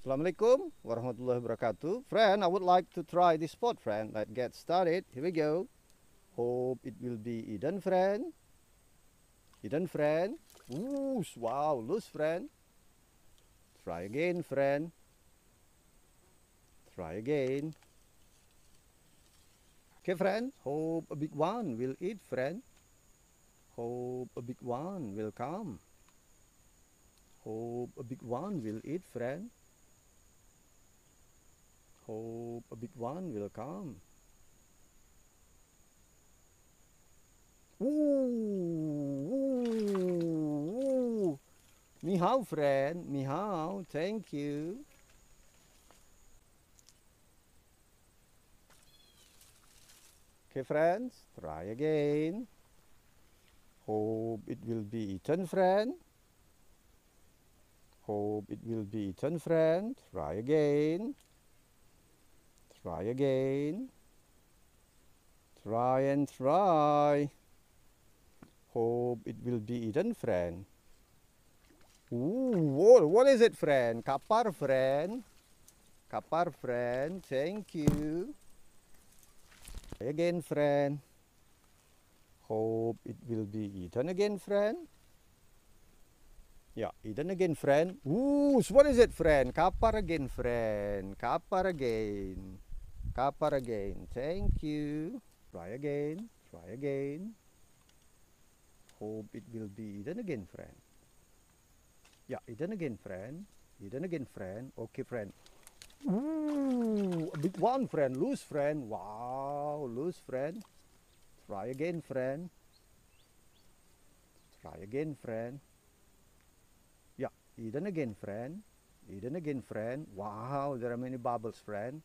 Assalamualaikum warahmatullahi wabarakatuh. Friend, I would like to try this spot, friend. Let's get started. Here we go. Hope it will be Eden, friend. Eden, friend. Ooh, wow, loose, friend. Try again, friend. Try again. Okay, friend. Hope a big one will eat, friend. Hope a big one will come. Hope a big one will eat, friend. Hope a big one will come. Ooh, ooh. Ni hao, friend. Ni hao. Thank you. Okay, friends. Try again. Hope it will be eaten, friend. Hope it will be eaten, friend. Try again. Try again. Try and try. Hope it will be eaten, friend. Ooh, what is it, friend? Kapar, friend. Kapar, friend. Thank you. Try again, friend. Hope it will be eaten again, friend. Yeah, eaten again, friend. Ooh, so what is it, friend? Kapar again, friend. Kapar again. Kapar again. Thank you. Try again. Try again. Hope it will be eaten again, friend. Yeah, eaten again, friend. Eaten again, friend. Okay, friend. Ooh, a big one, friend. Loose, friend. Wow, loose, friend. Try again, friend. Try again, friend. Yeah, eaten again, friend. Eaten again, friend. Wow, there are many bubbles, friend.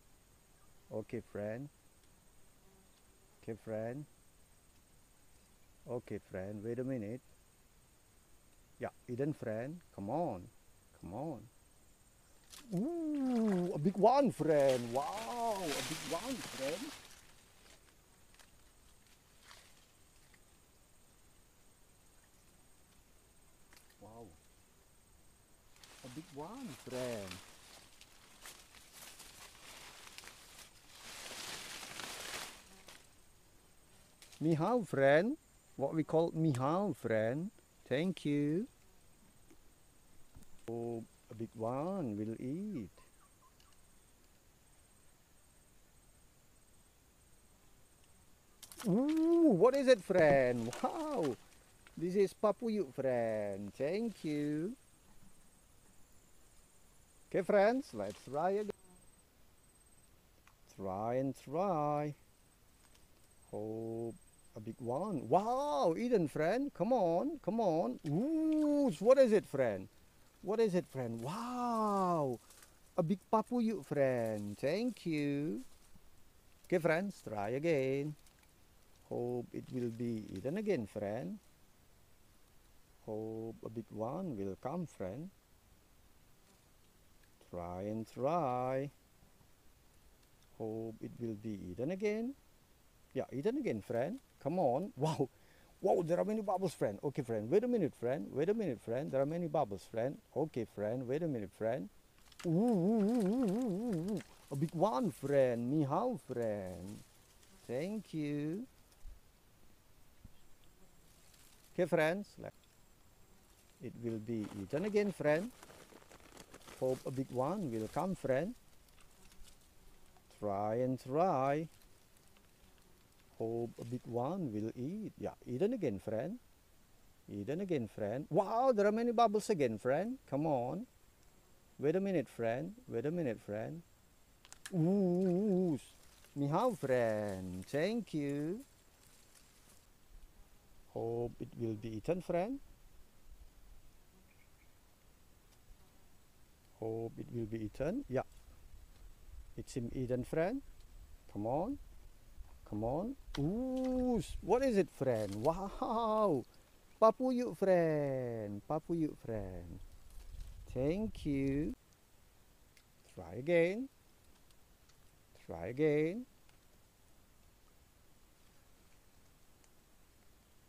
Okay, friend. Okay, friend. Okay, friend. Wait a minute. Yeah, Eden, friend. Come on. Come on. Ooh, a big one, friend. Wow, a big one, friend. Wow, a big one, friend. Mihao, friend. What we call Mihao, friend. Thank you. Oh, a big one will eat. Ooh, what is it, friend? Wow, this is Papuyuk, friend. Thank you. Okay, friends, let's try again. Try and try. Hope a big one. Wow, Eden, friend. Come on, come on. Ooh, what is it, friend? What is it, friend? Wow, a big Papuyuk, friend. Thank you. Okay, friends, try again. Hope it will be eaten again, friend. Hope a big one will come, friend. Try and try. Hope it will be eaten again. Yeah, eaten again, friend. Come on. Wow. Wow, there are many bubbles, friend. Okay, friend. Wait a minute, friend. Wait a minute, friend. There are many bubbles, friend. Okay, friend. Wait a minute, friend. Ooh, ooh, ooh, ooh, ooh. A big one, friend. Ni hao, friend. Thank you. Okay, friends. It will be eaten again, friend. Hope a big one will come, friend. Try and try. Hope a big one will eat. Yeah, eaten again, friend. Eaten again, friend. Wow, there are many bubbles again, friend. Come on. Wait a minute, friend. Wait a minute, friend. Ooh, ni hao, friend. Thank you. Hope it will be eaten, friend. Hope it will be eaten. Yeah, it's eaten, friend. Come on. Come on. Ooh, what is it, friend? Wow. Papuyuk, friend. Papuyuk, friend. Thank you. Try again. Try again.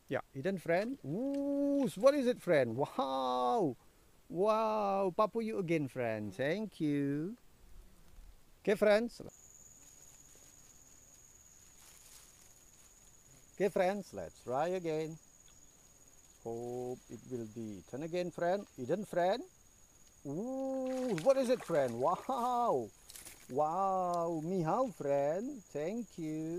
Yeah, eaten, friend. Ooh, what is it, friend? Wow. Wow, Papu you again, friend. Thank you. Okay, friends. Okay, friends, let's try again. Hope it will be. Turn again, friend. Eden, friend. Ooh, what is it, friend? Wow. Wow, Mihao, friend. Thank you.